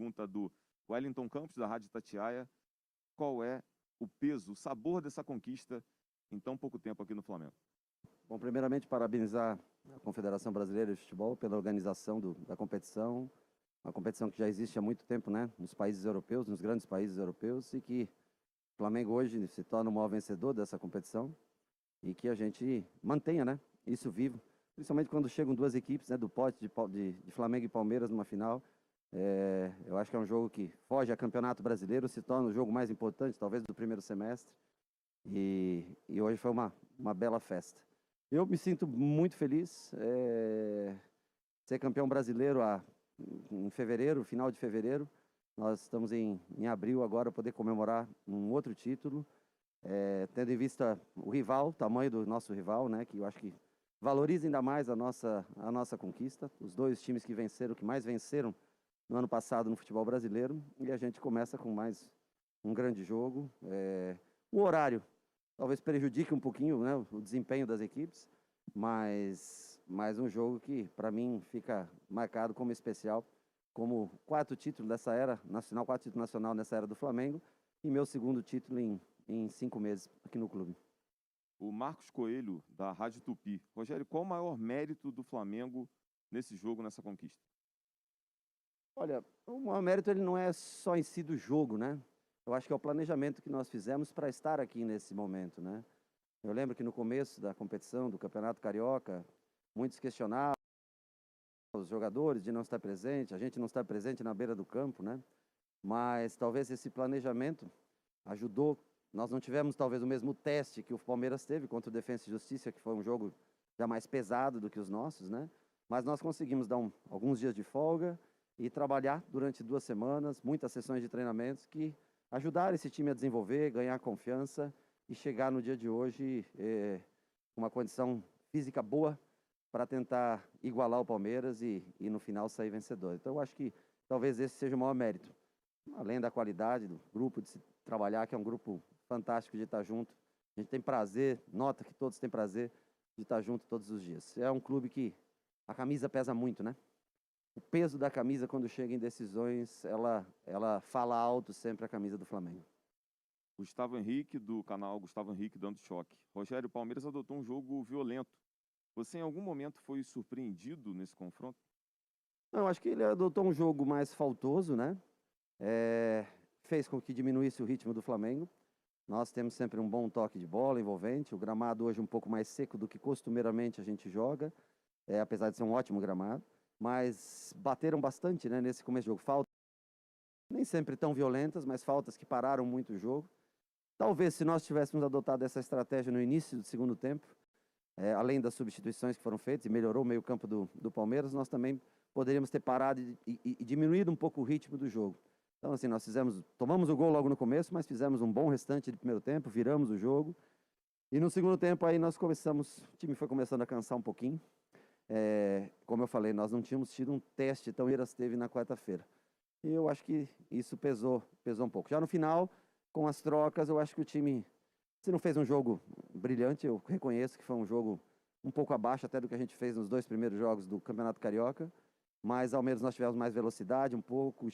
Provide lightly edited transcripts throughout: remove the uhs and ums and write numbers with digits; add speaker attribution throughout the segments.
Speaker 1: pergunta do Wellington Campos, da Rádio Itatiaia. Qual é o peso, o sabor dessa conquista em tão pouco tempo aqui no Flamengo?
Speaker 2: Bom, primeiramente, parabenizar a Confederação Brasileira de Futebol pela organização da competição, uma competição que já existe há muito tempo, né, nos países europeus, nos grandes países europeus, e que o Flamengo hoje se torna o maior vencedor dessa competição e que a gente mantenha, né, isso vivo, principalmente quando chegam duas equipes, né, do pote de Flamengo e Palmeiras numa final. Eu acho que é um jogo que foge a Campeonato Brasileiro, se torna o jogo mais importante, talvez, do primeiro semestre, e hoje foi uma bela festa. Eu me sinto muito feliz, ser campeão brasileiro em fevereiro, final de fevereiro. Nós estamos em abril agora, poder comemorar um outro título, tendo em vista o rival, o tamanho do nosso rival, né, que eu acho que valoriza ainda mais a nossa conquista. Os dois times que venceram, que mais venceram no ano passado no futebol brasileiro, e a gente começa com mais um grande jogo. O horário talvez prejudique um pouquinho, né, o desempenho das equipes, mas um jogo que, para mim, fica marcado como especial, como quarto título dessa era nacional, quarto título nacional nessa era do Flamengo, e meu segundo título em 5 meses aqui no clube.
Speaker 1: O Marcos Coelho, da Rádio Tupi. Rogério, qual o maior mérito do Flamengo nesse jogo, nessa conquista?
Speaker 2: Olha, o maior mérito ele não é só em si do jogo, né? Eu acho que é o planejamento que nós fizemos para estar aqui nesse momento, né? Eu lembro que no começo da competição, do Campeonato Carioca, muitos questionavam os jogadores de não estar presente, a gente não estar presente na beira do campo, né? Mas talvez esse planejamento ajudou. Nós não tivemos talvez o mesmo teste que o Palmeiras teve contra o Defensa e Justiça, que foi um jogo já mais pesado do que os nossos, né? Mas nós conseguimos dar alguns dias de folga e trabalhar durante 2 semanas, muitas sessões de treinamentos que ajudaram esse time a desenvolver, ganhar confiança e chegar no dia de hoje com uma condição física boa para tentar igualar o Palmeiras e no final sair vencedor. Então eu acho que talvez esse seja o maior mérito, além da qualidade do grupo de se trabalhar, que é um grupo fantástico de estar junto. A gente tem prazer, nota que todos têm prazer de estar junto todos os dias. É um clube que a camisa pesa muito, né? O peso da camisa, quando chega em decisões, ela fala alto sempre a camisa do Flamengo.
Speaker 1: Gustavo Henrique, do canal Gustavo Henrique Dando Choque. Rogério, o Palmeiras adotou um jogo violento. Você em algum momento foi surpreendido nesse confronto?
Speaker 2: Não, eu acho que ele adotou um jogo mais faltoso, né? Fez com que diminuísse o ritmo do Flamengo. Nós temos sempre um bom toque de bola envolvente. O gramado hoje é um pouco mais seco do que costumeiramente a gente joga, apesar de ser um ótimo gramado. Mas bateram bastante, né, nesse começo de jogo. Faltas nem sempre tão violentas, mas faltas que pararam muito o jogo. Talvez se nós tivéssemos adotado essa estratégia no início do segundo tempo, além das substituições que foram feitas e melhorou o meio-campo do Palmeiras, nós também poderíamos ter parado e diminuído um pouco o ritmo do jogo. Então, assim, nós tomamos o gol logo no começo, mas fizemos um bom restante de primeiro tempo, viramos o jogo. E no segundo tempo aí o time foi começando a cansar um pouquinho. Como eu falei, nós não tínhamos tido um teste tão Palmeiras teve na quarta-feira. E eu acho que isso pesou um pouco. Já no final, com as trocas, eu acho que o time, se não fez um jogo brilhante, eu reconheço que foi um jogo um pouco abaixo até do que a gente fez nos 2 primeiros jogos do Campeonato Carioca, mas ao menos nós tivemos mais velocidade um pouco.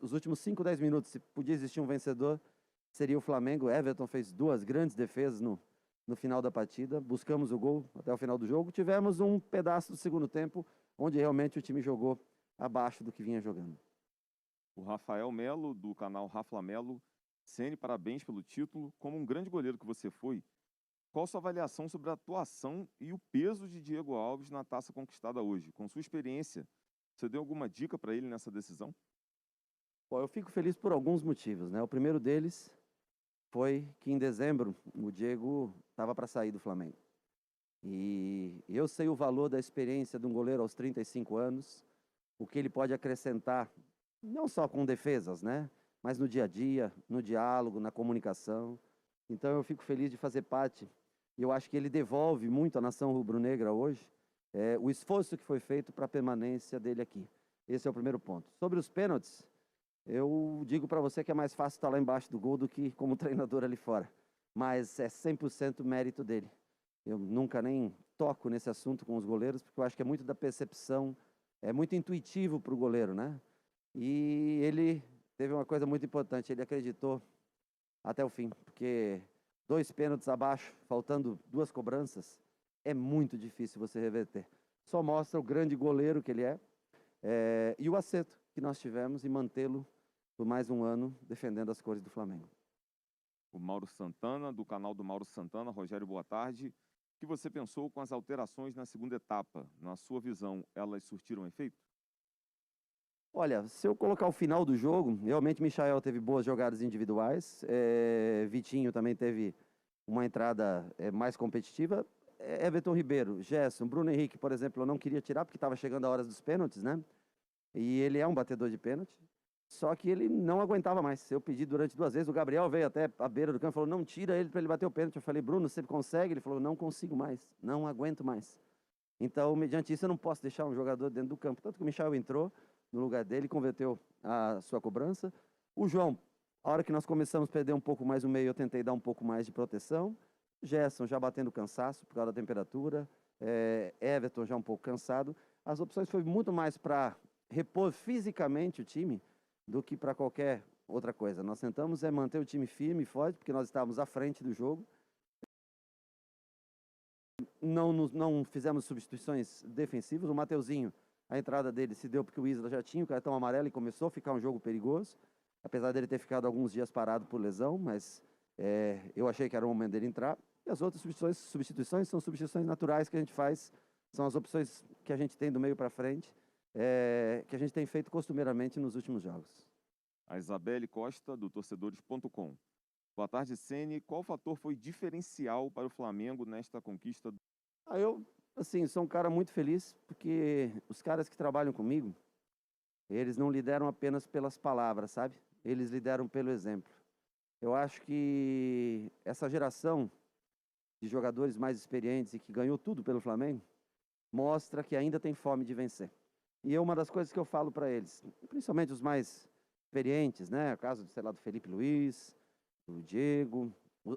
Speaker 2: Os últimos 5, 10 minutos, se podia existir um vencedor, seria o Flamengo. Everton fez 2 grandes defesas no final da partida, buscamos o gol até o final do jogo. Tivemos um pedaço do segundo tempo, onde realmente o time jogou abaixo do que vinha jogando.
Speaker 1: O Rafael Melo, do canal Rafa Melo. Ceni, parabéns pelo título. Como um grande goleiro que você foi, qual sua avaliação sobre a atuação e o peso de Diego Alves na taça conquistada hoje? Com sua experiência, você deu alguma dica para ele nessa decisão?
Speaker 2: Bom, eu fico feliz por alguns motivos, né? O primeiro deles foi que em dezembro o Diego estava para sair do Flamengo. E eu sei o valor da experiência de um goleiro aos 35 anos, o que ele pode acrescentar, não só com defesas, né? Mas no dia a dia, no diálogo, na comunicação. Então eu fico feliz de fazer parte. E eu acho que ele devolve muito à nação rubro-negra hoje o esforço que foi feito para a permanência dele aqui. Esse é o primeiro ponto. Sobre os pênaltis, eu digo para você que é mais fácil estar lá embaixo do gol do que como treinador ali fora. Mas é 100% mérito dele. Eu nunca nem toco nesse assunto com os goleiros, porque eu acho que é muito da percepção, é muito intuitivo para o goleiro, né? E ele teve uma coisa muito importante, ele acreditou até o fim, porque 2 pênaltis abaixo, faltando 2 cobranças, é muito difícil você reverter. Só mostra o grande goleiro que ele é, e o acerto que nós tivemos em mantê-lo por mais um ano defendendo as cores do Flamengo.
Speaker 1: O Mauro Santana, do canal do Mauro Santana. Rogério, boa tarde. O que você pensou com as alterações na segunda etapa? Na sua visão, elas surtiram efeito?
Speaker 2: Olha, se eu colocar o final do jogo, realmente Michael teve boas jogadas individuais, Vitinho também teve uma entrada mais competitiva, Everton Ribeiro, Gerson, Bruno Henrique, por exemplo, eu não queria tirar porque estava chegando a hora dos pênaltis, né? E ele é um batedor de pênalti, só que ele não aguentava mais. Eu pedi durante 2 vezes, o Gabriel veio até a beira do campo e falou, não, tira ele para ele bater o pênalti. Eu falei, Bruno, você consegue? Ele falou, não consigo mais, não aguento mais. Então, mediante isso, eu não posso deixar um jogador dentro do campo. Tanto que o Michel entrou no lugar dele, converteu a sua cobrança. O João, a hora que nós começamos a perder um pouco mais o meio, eu tentei dar um pouco mais de proteção. Gerson já batendo cansaço por causa da temperatura. Everton já um pouco cansado. As opções foi muito mais para repor fisicamente o time do que para qualquer outra coisa. Nós tentamos manter o time firme e forte, porque nós estávamos à frente do jogo. Não fizemos substituições defensivas. O Mateuzinho, a entrada dele se deu porque o Isla já tinha o cartão amarelo e começou a ficar um jogo perigoso, apesar dele ter ficado alguns dias parado por lesão, mas eu achei que era o momento dele entrar. E as outras substituições são substituições naturais que a gente faz, são as opções que a gente tem do meio para frente, que a gente tem feito costumeiramente nos últimos jogos.
Speaker 1: A Isabelle Costa, do torcedores.com. Boa tarde, Ceni. Qual fator foi diferencial para o Flamengo nesta conquista?
Speaker 2: Eu, assim, sou um cara muito feliz, porque os caras que trabalham comigo, eles não lideram apenas pelas palavras, sabe? Eles lideram pelo exemplo. Eu acho que essa geração de jogadores mais experientes e que ganhou tudo pelo Flamengo, mostra que ainda tem fome de vencer. E é uma das coisas que eu falo para eles, principalmente os mais experientes, né? O caso, sei lá, do Felipe Luiz, do Diego,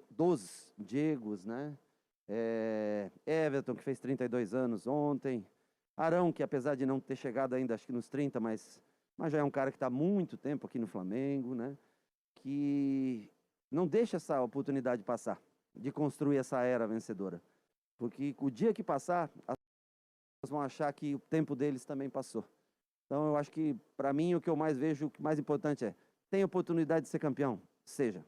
Speaker 2: dos Diegos, né? Everton, que fez 32 anos ontem. Arão, que apesar de não ter chegado ainda, acho que nos 30, mas já é um cara que está há muito tempo aqui no Flamengo, né? Que não deixa essa oportunidade passar, de construir essa era vencedora. Porque o dia que passar, as pessoas vão achar que o tempo deles também passou. Então, eu acho que, para mim, o que eu mais vejo, o que mais importante é, tem oportunidade de ser campeão? Seja.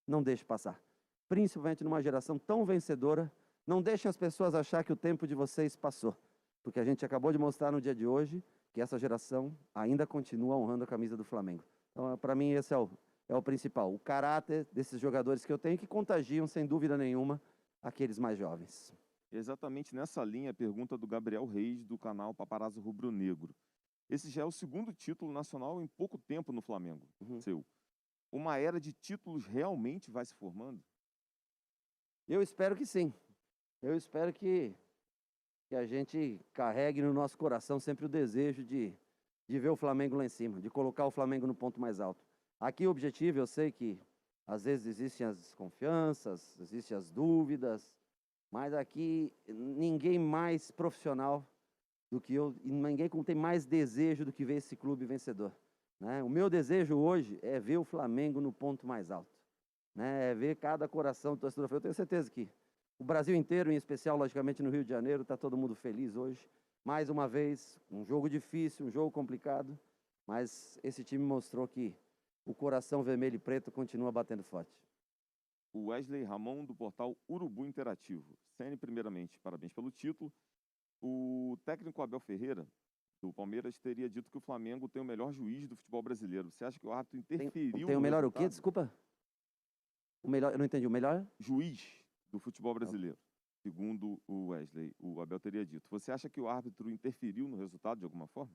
Speaker 2: Não deixe passar. Principalmente numa geração tão vencedora, não deixem as pessoas achar que o tempo de vocês passou. Porque a gente acabou de mostrar no dia de hoje que essa geração ainda continua honrando a camisa do Flamengo. Então, para mim, esse é o principal. O caráter desses jogadores que eu tenho que contagiam, sem dúvida nenhuma, aqueles mais jovens.
Speaker 1: Exatamente nessa linha, a pergunta do Gabriel Reis, do canal Paparazzo Rubro Negro. Esse já é o segundo título nacional em pouco tempo no Flamengo, seu. Uma era de títulos realmente vai se formando?
Speaker 2: Eu espero que sim. Eu espero que a gente carregue no nosso coração sempre o desejo de ver o Flamengo lá em cima, de colocar o Flamengo no ponto mais alto. Aqui o objetivo, eu sei que às vezes existem as desconfianças, existem as dúvidas, mas aqui ninguém mais profissional do que eu, e ninguém tem mais desejo do que ver esse clube vencedor, né? O meu desejo hoje é ver o Flamengo no ponto mais alto, né? É ver cada coração do torcedor. Eu tenho certeza que o Brasil inteiro, em especial, logicamente, no Rio de Janeiro, está todo mundo feliz hoje. Mais uma vez, um jogo difícil, um jogo complicado, mas esse time mostrou que o coração vermelho e preto continua batendo forte.
Speaker 1: O Wesley Ramon, do portal Urubu Interativo. Ceni, primeiramente, parabéns pelo título. O técnico Abel Ferreira, do Palmeiras, teria dito que o Flamengo tem o melhor juiz do futebol brasileiro. Você acha que o árbitro interferiu
Speaker 2: tem o melhor
Speaker 1: resultado?
Speaker 2: o quê? Desculpa? O melhor, eu não entendi. O melhor?
Speaker 1: Juiz do futebol brasileiro, segundo o Wesley, o Abel teria dito. Você acha que o árbitro interferiu no resultado de alguma forma?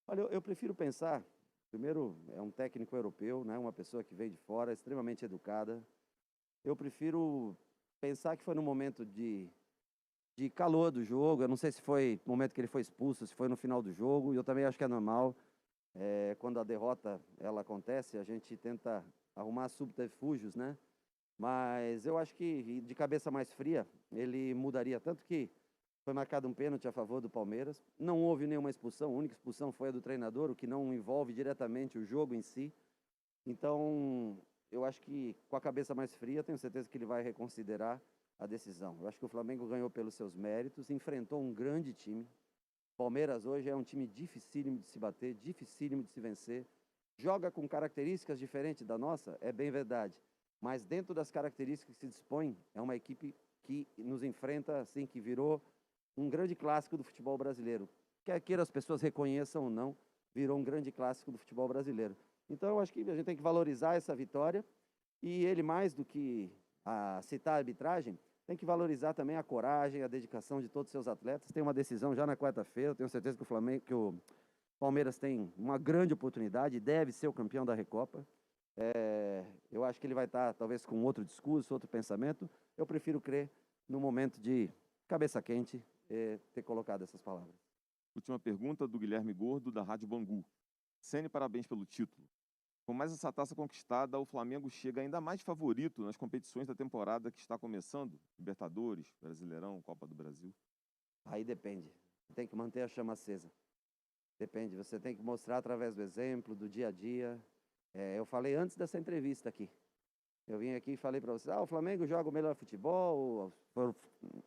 Speaker 2: Olha, eu prefiro pensar, primeiro, é um técnico europeu, né, uma pessoa que veio de fora, extremamente educada. Eu prefiro pensar que foi no momento de calor do jogo. Eu não sei se foi no momento que ele foi expulso, se foi no final do jogo, e eu também acho que é normal. Quando a derrota ela acontece, a gente tenta arrumar subterfúgios, né? Mas eu acho que, de cabeça mais fria, ele mudaria. Tanto que Foi marcado um pênalti a favor do Palmeiras. Não houve nenhuma expulsão, a única expulsão foi a do treinador, o que não envolve diretamente o jogo em si. Então, eu acho que com a cabeça mais fria, tenho certeza que ele vai reconsiderar a decisão. Eu acho que o Flamengo ganhou pelos seus méritos, enfrentou um grande time. Palmeiras hoje é um time dificílimo de se bater, dificílimo de se vencer. Joga com características diferentes da nossa, é bem verdade. Mas dentro das características que se dispõe, é uma equipe que nos enfrenta, assim, que virou um grande clássico do futebol brasileiro. Quer queira as pessoas reconheçam ou não, virou um grande clássico do futebol brasileiro. Então, eu acho que a gente tem que valorizar essa vitória e ele, mais do que citar a arbitragem, tem que valorizar também a coragem, a dedicação de todos os seus atletas. Tem uma decisão já na quarta-feira, tenho certeza que o Palmeiras tem uma grande oportunidade, deve ser o campeão da Recopa. Eu acho que ele vai estar, talvez, com outro discurso, outro pensamento. Eu prefiro crer no momento de cabeça quente, ter colocado essas palavras.
Speaker 1: Última pergunta do Guilherme Gordo, da Rádio Bangu. Ceni, parabéns pelo título. Com mais essa taça conquistada, o Flamengo chega ainda mais favorito nas competições da temporada que está começando? Libertadores, Brasileirão, Copa do Brasil?
Speaker 2: Aí depende. Tem que manter a chama acesa. Depende. Você tem que mostrar através do exemplo, do dia a dia. Eu falei antes dessa entrevista aqui. Eu vim aqui e falei para vocês, o Flamengo joga o melhor futebol.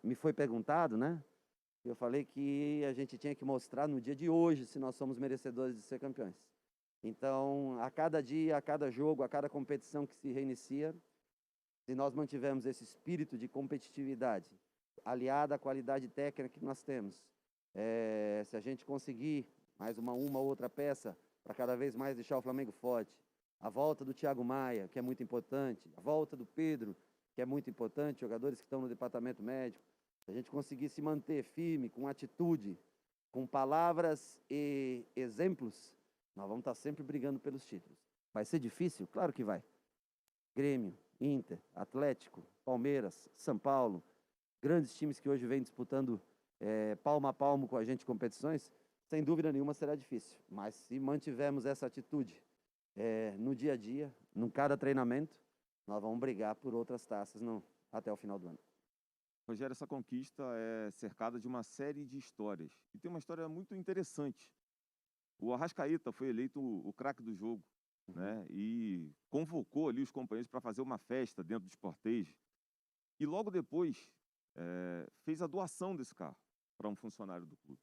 Speaker 2: Me foi perguntado, né? Eu falei que a gente tinha que mostrar no dia de hoje se nós somos merecedores de ser campeões. Então, a cada dia, a cada jogo, a cada competição que se reinicia, se nós mantivermos esse espírito de competitividade, aliado à qualidade técnica que nós temos, se a gente conseguir mais uma outra peça para cada vez mais deixar o Flamengo forte, a volta do Thiago Maia, que é muito importante, a volta do Pedro, que é muito importante, jogadores que estão no departamento médico, se a gente conseguir se manter firme, com atitude, com palavras e exemplos, nós vamos estar sempre brigando pelos títulos. Vai ser difícil? Claro que vai. Grêmio, Inter, Atlético, Palmeiras, São Paulo, grandes times que hoje vêm disputando palmo a palmo com a gente competições, sem dúvida nenhuma será difícil. Mas se mantivermos essa atitude no dia a dia, em cada treinamento, nós vamos brigar por outras taças até o final do ano.
Speaker 1: Rogério, essa conquista é cercada de uma série de histórias. E tem uma história muito interessante. O Arrascaeta foi eleito o craque do jogo, né? E convocou ali os companheiros para fazer uma festa dentro do Sportage. E logo depois fez a doação desse carro para um funcionário do clube.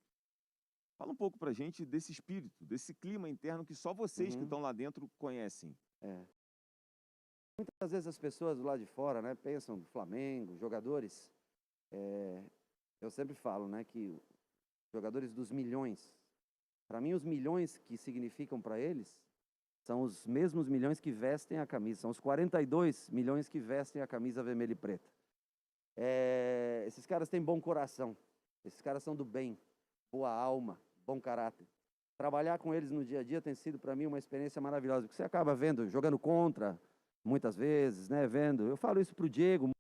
Speaker 1: Fala um pouco para a gente desse espírito, desse clima interno que só vocês que estão lá dentro conhecem.
Speaker 2: Muitas vezes as pessoas do lado de fora, né, pensam do Flamengo, jogadores. Eu sempre falo, né, que jogadores dos milhões, para mim os milhões que significam para eles são os mesmos milhões que vestem a camisa, são os 42 milhões que vestem a camisa vermelha e preta. Esses caras têm bom coração, esses caras são do bem, boa alma, bom caráter. Trabalhar com eles no dia a dia tem sido para mim uma experiência maravilhosa, porque você acaba vendo, jogando contra, muitas vezes, né, vendo. Eu falo isso para o Diego,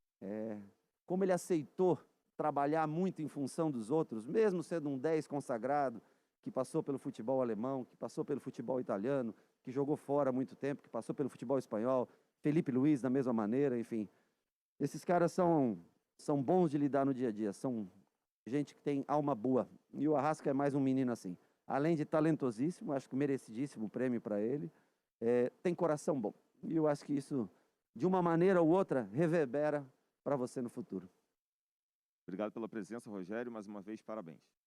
Speaker 2: como ele aceitou trabalhar muito em função dos outros, mesmo sendo um 10 consagrado, que passou pelo futebol alemão, que passou pelo futebol italiano, que jogou fora há muito tempo, que passou pelo futebol espanhol, Felipe Luiz da mesma maneira, enfim. Esses caras são bons de lidar no dia a dia, são gente que tem alma boa. E o Arrasca é mais um menino assim. Além de talentosíssimo, acho que merecidíssimo prêmio para ele, tem coração bom. E eu acho que isso, de uma maneira ou outra, reverbera para você no futuro.
Speaker 1: Obrigado pela presença, Rogério. Mais uma vez, parabéns.